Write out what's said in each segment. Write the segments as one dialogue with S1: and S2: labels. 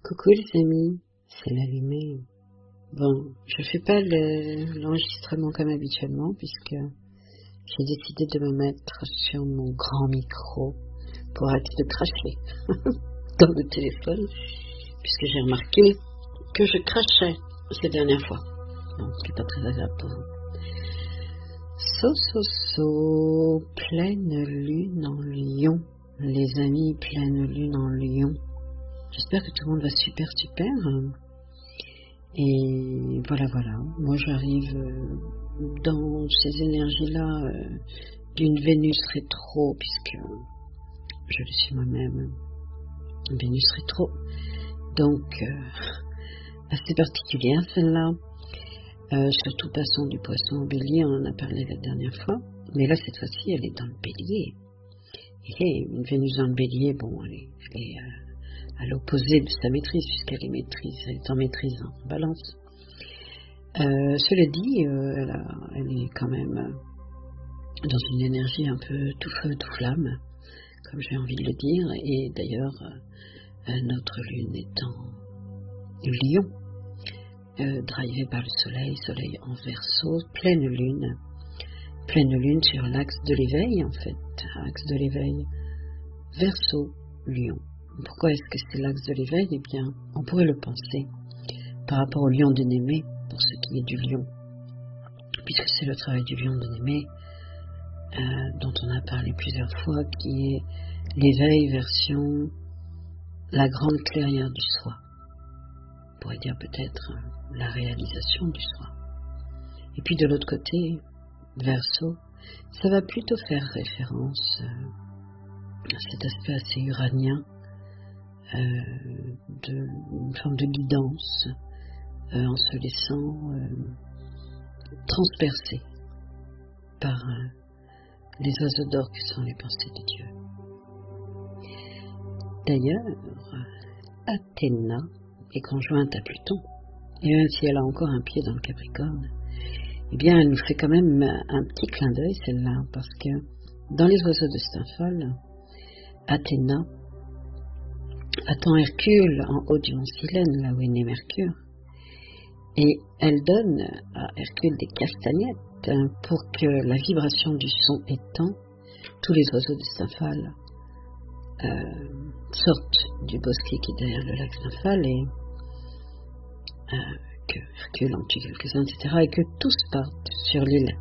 S1: Coucou les amis, c'est l'allumé. Bon, je fais pas l'enregistrement comme habituellement puisque j'ai décidé de me mettre sur mon grand micro pour arrêter de cracher dans le téléphone puisque j'ai remarqué que je crachais ces dernières fois. Donc, ce qui n'est pas très agréable pour vous. Pleine lune en Lion. Les amis, pleine lune en Lion. J'espère que tout le monde va super. Et voilà. Moi, j'arrive dans ces énergies-là d'une Vénus rétro, puisque je le suis moi-même. Vénus rétro. Donc, assez particulière celle-là. Surtout passant du poisson au bélier, on en a parlé la dernière fois. Mais là, cette fois-ci, elle est dans le bélier. Et une Vénus dans le bélier, bon, elle est à l'opposé de sa maîtrise, puisqu'elle est en maîtrise en balance. Cela dit, elle est quand même dans une énergie un peu tout feu, tout flamme, comme j'ai envie de le dire, et d'ailleurs, notre lune est en Lion, drivée par le soleil en Verseau, pleine lune sur l'axe de l'éveil, en fait, axe de l'éveil, Verseau, Lion. Pourquoi est-ce que c'est l'axe de l'éveil? Eh bien, on pourrait le penser par rapport au lion de Némée, pour ce qui est du lion, puisque c'est le travail du lion de Némée, dont on a parlé plusieurs fois, qui est l'éveil version la grande clairière du soi. On pourrait dire peut-être la réalisation du soi. Et puis de l'autre côté, Verseau, ça va plutôt faire référence à cet aspect assez uranien, une forme de guidance, en se laissant transpercer par les oiseaux d'or que sont les pensées de Dieu. D'ailleurs, Athéna est conjointe à Pluton, et même si elle a encore un pied dans le Capricorne, eh bien elle nous fait quand même un petit clin d'œil celle-là, parce que dans les oiseaux de Stymphale, Athéna attend Hercule en haut du mont Silène, là où est né Mercure, et elle donne à Hercule des castagnettes pour que la vibration du son étant, tous les oiseaux de Stymphale sortent du bosquet qui est derrière le lac Stymphale et que Hercule en tue quelques-uns, etc., et que tous partent sur l'île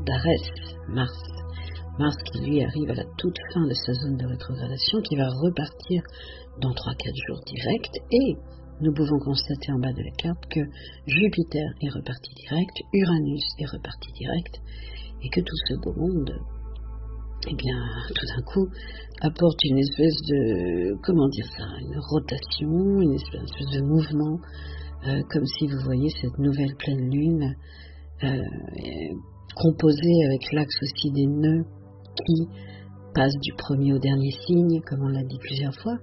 S1: d'Arès, Mars qui lui arrive à la toute fin de sa zone de rétrogradation, qui va repartir dans 3-4 jours direct, et nous pouvons constater en bas de la carte que Jupiter est reparti direct, Uranus est reparti direct, et que tout ce beau monde, eh bien, tout d'un coup, apporte une espèce de, une rotation, une espèce de mouvement, comme si vous voyez cette nouvelle pleine lune, composée avec l'axe aussi des nœuds, qui passe du premier au dernier signe, comme on l'a dit plusieurs fois.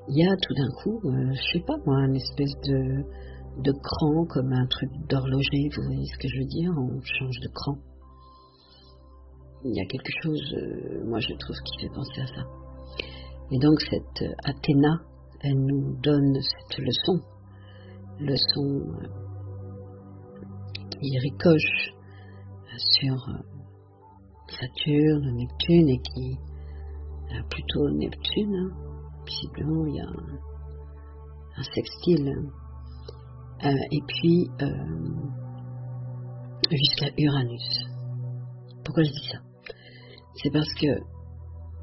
S1: Il y a tout d'un coup, je sais pas moi, une espèce de cran, comme un truc d'horloger, vous voyez ce que je veux dire, on change de cran. Il y a quelque chose, moi je trouve, qui fait penser à ça. Et donc cette Athéna, elle nous donne cette leçon qui ricoche sur Saturne, Neptune, et qui plutôt Neptune, visiblement il y a un sextile, et puis jusqu'à Uranus. Pourquoi je dis ça? C'est parce que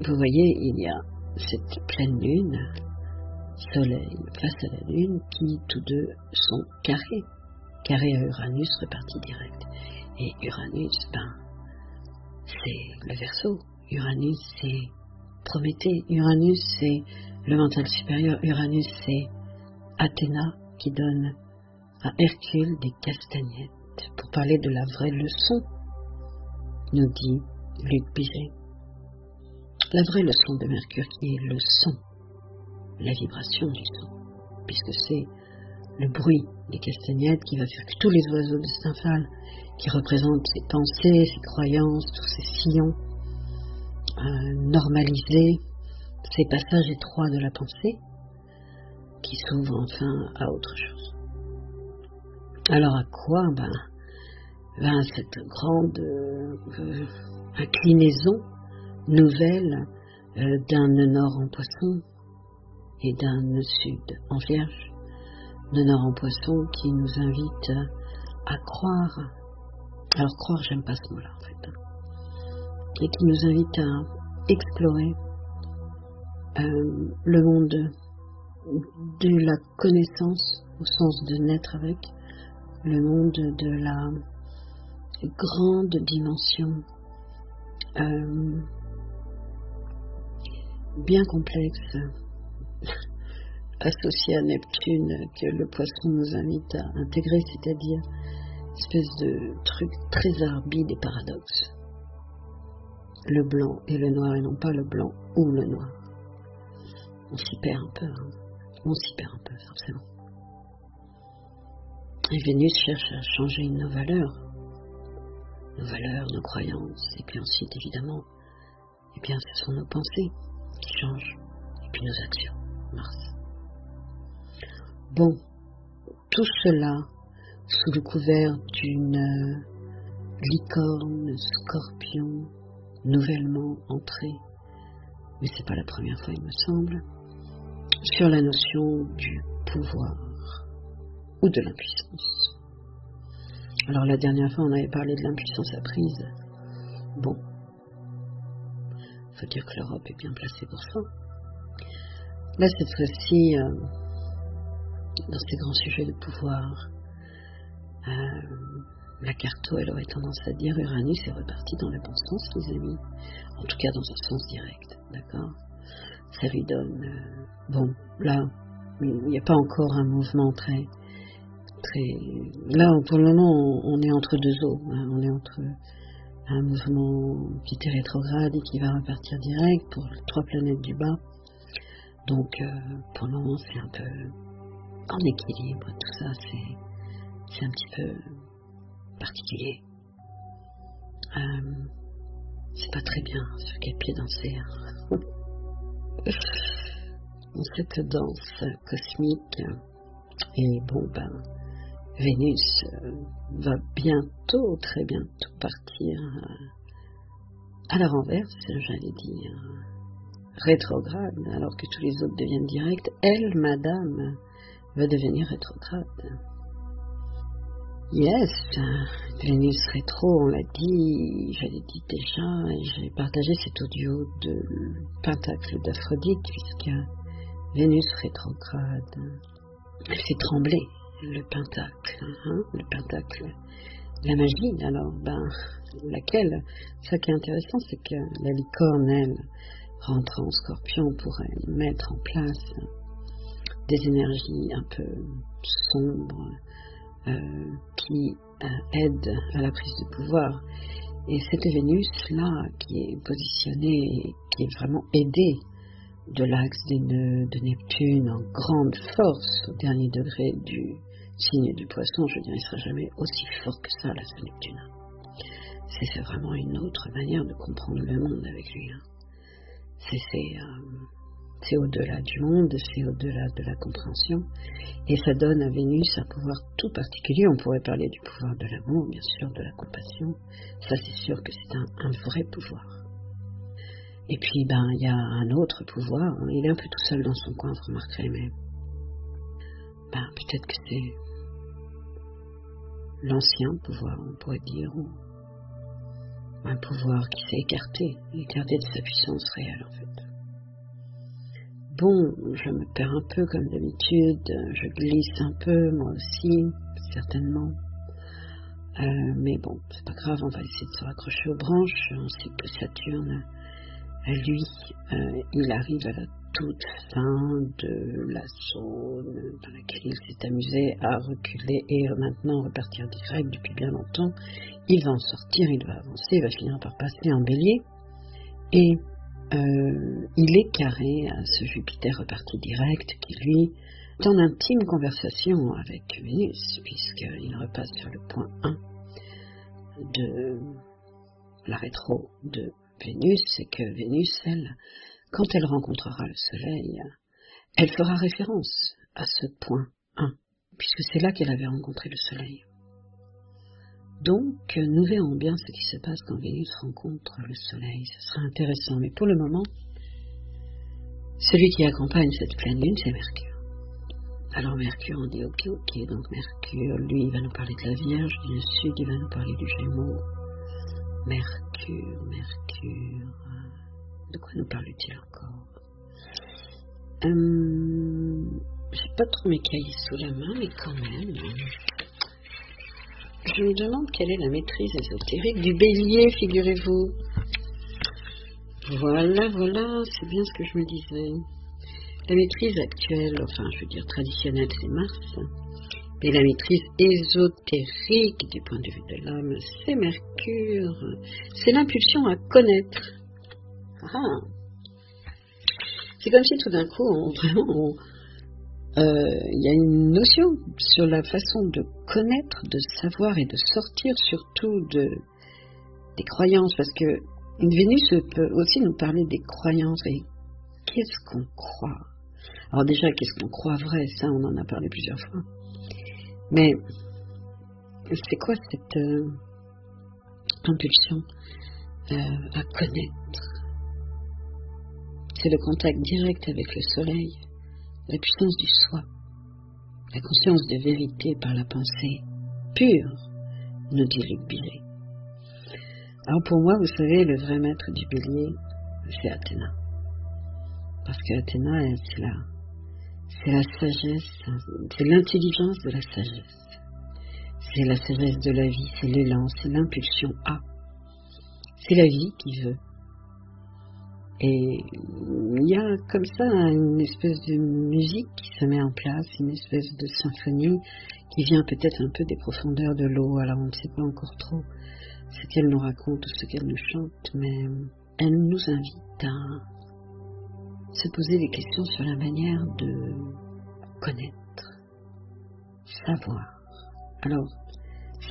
S1: vous voyez, il y a cette pleine lune, soleil face à la lune, qui tous deux sont carrés à Uranus, reparti direct. Et Uranus, c'est le Verseau. Uranus, c'est Prométhée. Uranus, c'est le mental supérieur. Uranus, c'est Athéna qui donne à Hercule des castagnettes pour parler de la vraie leçon, nous dit Luc Bizet. La vraie leçon de Mercure, qui est le son, la vibration du son, puisque c'est le bruit des castagnettes qui va faire que tous les oiseaux de Stymphale, qui représentent ses pensées, ses croyances, tous ces sillons normalisés, ces passages étroits de la pensée, qui s'ouvre enfin à autre chose. Alors à quoi cette grande inclinaison nouvelle d'un nœud nord en poisson et d'un nœud sud en vierge, nœud nord en poisson qui nous invite à croire, alors croire j'aime pas ce mot-là en fait, et qui nous invite à explorer le monde de la connaissance au sens de naître avec, le monde de la grande dimension bien complexe associée à Neptune que le poisson nous invite à intégrer, c'est-à-dire une espèce de truc très arbitre et paradoxe. Le blanc et le noir et non pas le blanc ou le noir. On s'y perd un peu, on s'y perd un peu forcément. Et Vénus cherche à changer nos valeurs, nos croyances, et puis ensuite évidemment, ce sont nos pensées qui changent, et puis nos actions, Mars. Bon, tout cela sous le couvert d'une licorne, scorpion, nouvellement entrée, mais c'est pas la première fois il me semble, sur la notion du pouvoir ou de l'impuissance. Alors la dernière fois on avait parlé de l'impuissance apprise. Bon, faut dire que l'Europe est bien placée pour ça. Là cette fois-ci, dans ces grands sujets de pouvoir, la carto elle aurait tendance à dire Uranus est reparti dans le bon sens les amis, en tout cas dans un sens direct, d'accord. Ça lui donne, là il n'y a pas encore un mouvement très, là pour le moment on est entre deux eaux, on est entre un mouvement qui était rétrograde et qui va repartir direct pour les 3 planètes du bas, donc pour le moment c'est un peu en équilibre, tout ça c'est un petit peu particulier, c'est pas très bien sur quel pied danser dans cette danse cosmique. Et Vénus va bientôt, très bientôt partir à la renverse, j'allais dire rétrograde, alors que tous les autres deviennent directs. Elle, madame, va devenir rétrograde. Yes, Vénus rétro, on l'a dit, je l'ai dit déjà, et j'ai partagé cet audio de Pentacle d'Aphrodite, puisque Vénus rétrograde, elle fait trembler le Pentacle, la magie. Alors, laquelle? Ça qui est intéressant, c'est que la licorne, elle, rentre en Scorpion pour elle mettre en place des énergies un peu sombres, qui aide à la prise de pouvoir. Et cette Vénus-là, qui est positionnée, qui est vraiment aidée de l'axe des nœuds de Neptune en grande force au dernier degré du signe du Poisson, je veux dire, il ne sera jamais aussi fort que ça, l'axe de Neptune. C'est vraiment une autre manière de comprendre le monde avec lui. C'est au-delà du monde, c'est au-delà de la compréhension, et ça donne à Vénus un pouvoir tout particulier. On pourrait parler du pouvoir de l'amour, bien sûr, de la compassion. Ça, c'est sûr que c'est un vrai pouvoir. Et puis, il y a un autre pouvoir. Il est un peu tout seul dans son coin, vous remarquerez, mais peut-être que c'est l'ancien pouvoir, on pourrait dire, ou un pouvoir qui s'est écarté de sa puissance réelle, en fait. Bon, je me perds un peu comme d'habitude, je glisse un peu, moi aussi, certainement. Mais bon, c'est pas grave, on va essayer de se raccrocher aux branches. On sait que Saturne, lui, il arrive à la toute fin de la zone dans laquelle il s'est amusé à reculer et maintenant repartir direct depuis bien longtemps. Il va en sortir, il va avancer, il va finir par passer en Bélier. Et il est carré à ce Jupiter reparti direct qui, lui, est en intime conversation avec Vénus, puisqu'il repasse sur le point 1 de la rétro de Vénus, c'est que Vénus, elle, quand elle rencontrera le Soleil, elle fera référence à ce point 1, puisque c'est là qu'elle avait rencontré le soleil. Donc, nous verrons bien ce qui se passe quand Vénus rencontre le soleil. Ce sera intéressant, mais pour le moment, celui qui accompagne cette pleine lune, c'est Mercure. Alors Mercure, on dit ok, donc Mercure, lui, il va nous parler de la Vierge, bien sûr, il va nous parler du Gémeaux. Mercure, de quoi nous parle-t-il encore? J'ai pas trop mes cahiers sous la main, mais quand même, je me demande quelle est la maîtrise ésotérique du Bélier, figurez-vous. Voilà, c'est bien ce que je me disais. La maîtrise actuelle, enfin je veux dire traditionnelle, c'est Mars, mais la maîtrise ésotérique du point de vue de l'âme, c'est Mercure. C'est l'impulsion à connaître. C'est comme si tout d'un coup, il y a une notion sur la façon de connaître, de savoir et de sortir surtout des croyances, parce que une Vénus peut aussi nous parler des croyances. Et qu'est-ce qu'on croit? Alors déjà, qu'est-ce qu'on croit vrai? Ça, on en a parlé plusieurs fois. Mais c'est quoi cette impulsion à connaître? C'est le contact direct avec le soleil, la puissance du soi, la conscience de vérité par la pensée pure, nous dit Luc Billet. Alors pour moi, vous savez, le vrai maître du Bélier, c'est Athéna. Parce que Athéna, c'est la sagesse, c'est l'intelligence de la sagesse. C'est la sagesse de la vie, c'est l'élan, c'est l'impulsion A. C'est la vie qui veut. Et il y a comme ça une espèce de musique qui se met en place, une espèce de symphonie qui vient peut-être un peu des profondeurs de l'eau. Alors on ne sait pas encore trop ce qu'elle nous raconte ou ce qu'elle nous chante, mais elle nous invite à se poser des questions sur la manière de connaître, savoir. Alors,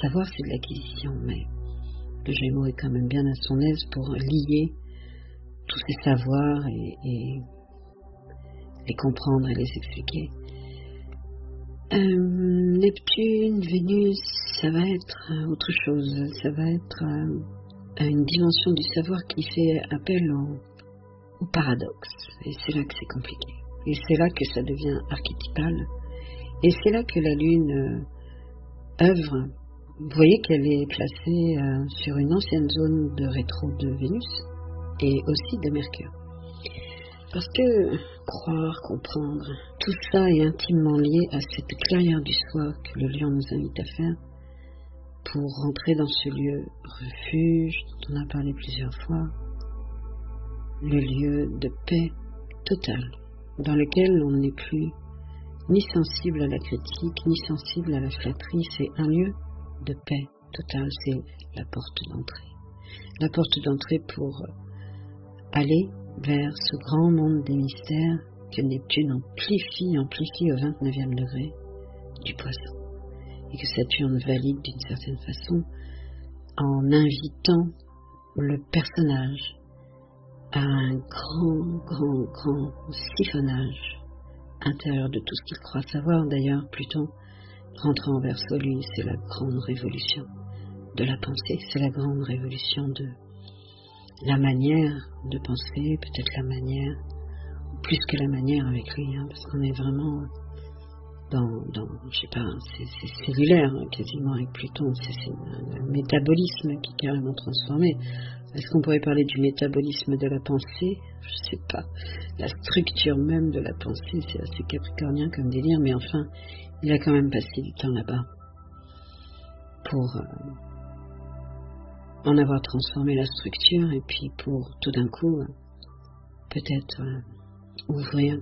S1: savoir c'est de l'acquisition, mais le Gémeaux est quand même bien à son aise pour lier tous ces savoirs et les comprendre et les expliquer. Neptune, Vénus, ça va être autre chose. Ça va être une dimension du savoir qui fait appel au paradoxe. Et c'est là que c'est compliqué. Et c'est là que ça devient archétypal. Et c'est là que la Lune œuvre. Vous voyez qu'elle est placée sur une ancienne zone de rétro de Vénus et aussi de Mercure. Parce que croire, comprendre, tout ça est intimement lié à cette clairière du soi que le lion nous invite à faire pour rentrer dans ce lieu refuge dont on a parlé plusieurs fois, le lieu de paix totale, dans lequel on n'est plus ni sensible à la critique, ni sensible à la flatterie. C'est un lieu de paix totale, c'est la porte d'entrée. La porte d'entrée pour aller vers ce grand monde des mystères que Neptune amplifie au 29e degré du Poisson. Et que Saturne valide d'une certaine façon en invitant le personnage à un grand siphonnage intérieur de tout ce qu'il croit savoir. D'ailleurs, Pluton rentrant en Verseau, lui, c'est la grande révolution de la pensée, c'est la grande révolution de la manière de penser, peut-être la manière, plus que la manière avec lui, parce qu'on est vraiment dans je sais pas, c'est cellulaire quasiment avec Pluton, c'est le métabolisme qui est carrément transformé. Est-ce qu'on pourrait parler du métabolisme de la pensée? Je sais pas. La structure même de la pensée, c'est assez capricornien comme délire, mais enfin, il a quand même passé du temps là-bas pour en avoir transformé la structure et puis pour tout d'un coup peut-être ouvrir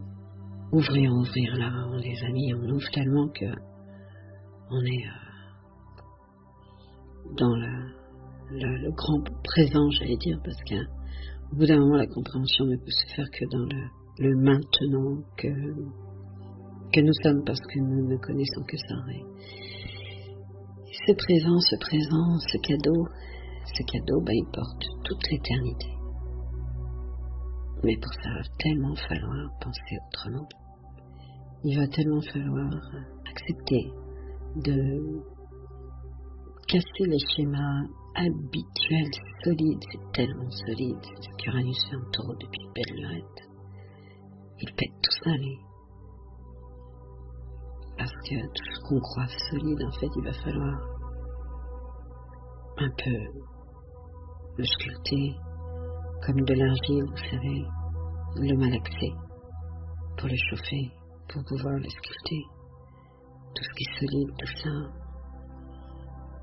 S1: là, les amis, on ouvre tellement que on est dans le grand présent, j'allais dire, parce qu'au bout d'un moment la compréhension ne peut se faire que dans le maintenant que nous sommes, parce que nous ne connaissons que ça. Et ce présent, ce cadeau, il porte toute l'éternité. Mais pour ça, il va tellement falloir penser autrement. il va tellement falloir accepter de casser les schémas habituels, solides, c'est tellement solide, c'est qu'Uranus est en taureau depuis belle lurette. Il pète tout ça, lui. Parce que tout ce qu'on croit solide, en fait, il va falloir un peu le sculpter, comme de l'argile, vous savez, le malaxer, pour le chauffer, pour pouvoir le sculpter. Tout ce qui est solide, tout ça,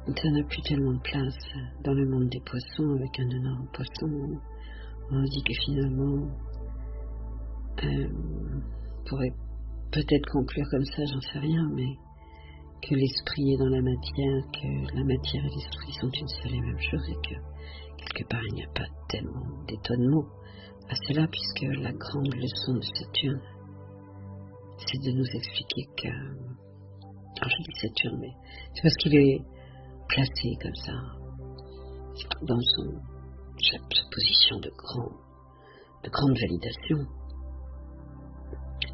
S1: ça n'a plus tellement de place dans le monde des poissons. Avec un énorme poisson, on dit que finalement, on pourrait peut-être conclure comme ça, j'en sais rien, mais que l'esprit est dans la matière, que la matière et l'esprit sont une seule et même chose, et que quelque part il n'y a pas tellement d'étonnement à cela, puisque la grande leçon de Saturne, c'est de nous expliquer que, alors je dis Saturne, mais c'est parce qu'il est placé comme ça, dans sa position de grande validation,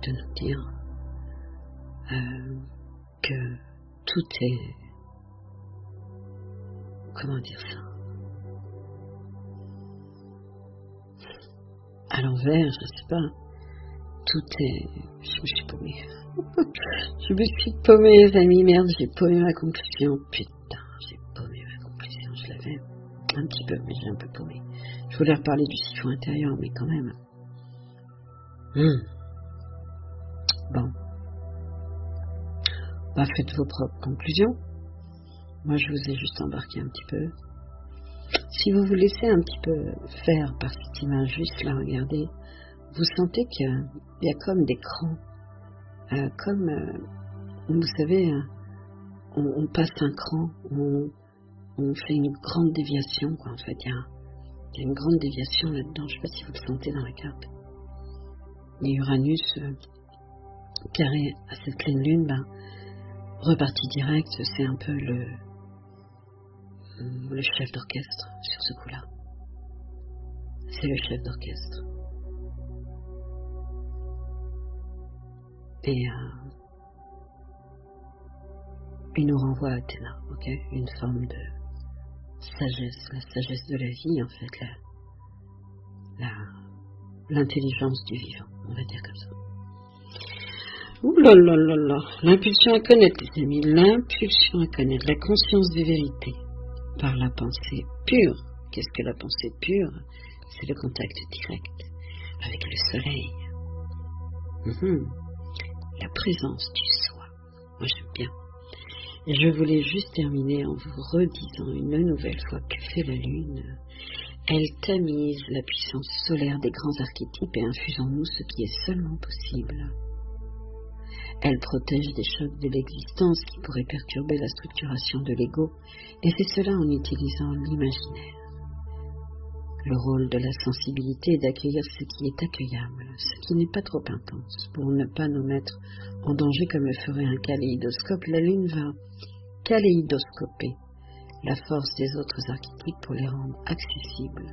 S1: de nous dire que tout est, comment dire ça, à l'envers, je sais pas, tout est, je me suis paumée, je me suis paumée les amis, merde, j'ai paumé ma conclusion, putain, j'ai paumé ma conclusion, je l'avais un petit peu, mais j'ai un peu paumé, je voulais reparler du siphon intérieur, mais quand même, bon, bah faites vos propres conclusions, moi je vous ai juste embarqué un petit peu. Si vous vous laissez un petit peu faire par cette image, juste la regarder, vous sentez qu'il y a comme des crans, comme, vous savez, on passe un cran, on fait une grande déviation, quoi. En fait, il y a une grande déviation là-dedans, je ne sais pas si vous le sentez dans la carte. Et Uranus, carré à cette pleine lune, reparti direct, c'est un peu le chef d'orchestre sur ce coup-là. C'est le chef d'orchestre. Et il nous renvoie à Athéna, ok, une forme de sagesse, la sagesse de la vie, en fait, l'intelligence du vivant, on va dire comme ça. Ouh là là là là, l'impulsion à connaître, les amis, l'impulsion à connaître, la conscience des vérités par la pensée pure. Qu'est-ce que la pensée pure? C'est le contact direct avec le soleil. La présence du soi. Moi j'aime bien. Et je voulais juste terminer en vous redisant une nouvelle fois que fait la Lune. Elle tamise la puissance solaire des grands archétypes et infuse en nous ce qui est seulement possible. Elle protège des chocs de l'existence qui pourraient perturber la structuration de l'ego, et fait cela en utilisant l'imaginaire. Le rôle de la sensibilité est d'accueillir ce qui est accueillable, ce qui n'est pas trop intense. Pour ne pas nous mettre en danger comme le ferait un kaléidoscope, la Lune va kaléidoscoper la force des autres archétypes pour les rendre accessibles,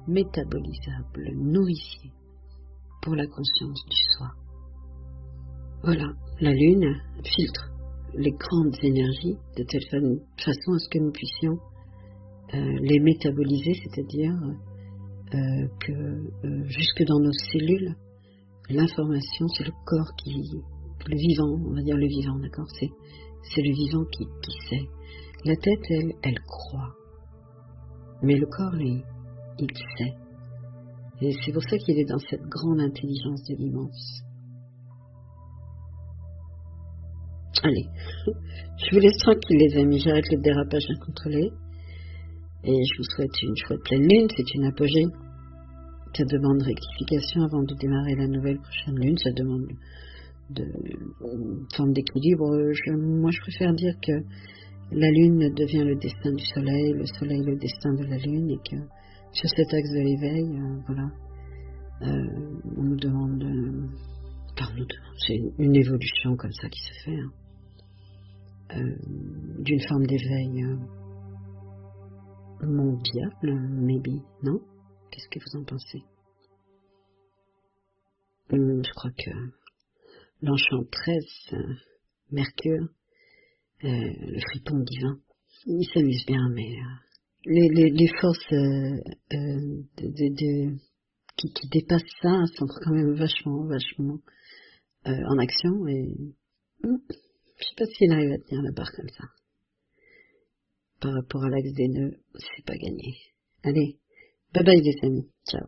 S1: métabolisables, nourriciers pour la conscience du soi. Voilà, la Lune filtre les grandes énergies de telle façon à ce que nous puissions les métaboliser, c'est-à-dire que jusque dans nos cellules, l'information, c'est le corps le vivant, on va dire le vivant, d'accord, c'est le vivant qui sait. La tête, elle croit, mais le corps, lui, il sait. Et c'est pour ça qu'il est dans cette grande intelligence de l'immense. Allez, je vous laisse tranquille les amis, j'arrête le dérapage incontrôlé et je vous souhaite une chouette pleine lune, c'est une apogée. Ça demande rectification avant de démarrer la nouvelle prochaine lune, ça demande une forme d'équilibre. Moi je préfère dire que la lune devient le destin du soleil, le soleil le destin de la lune, et que sur cet axe de l'éveil, voilà, on nous demande, c'est une évolution comme ça qui se fait, d'une forme d'éveil mondial, maybe, non? Qu'est-ce que vous en pensez? Je crois que l'enchanteresse, Mercure, le fripon divin. Il s'amuse bien, mais les forces qui dépassent ça sont quand même vachement en action, et je sais pas s'il arrive à tenir la barre comme ça. Par rapport à l'axe des nœuds, c'est pas gagné. Allez, bye bye les amis, ciao.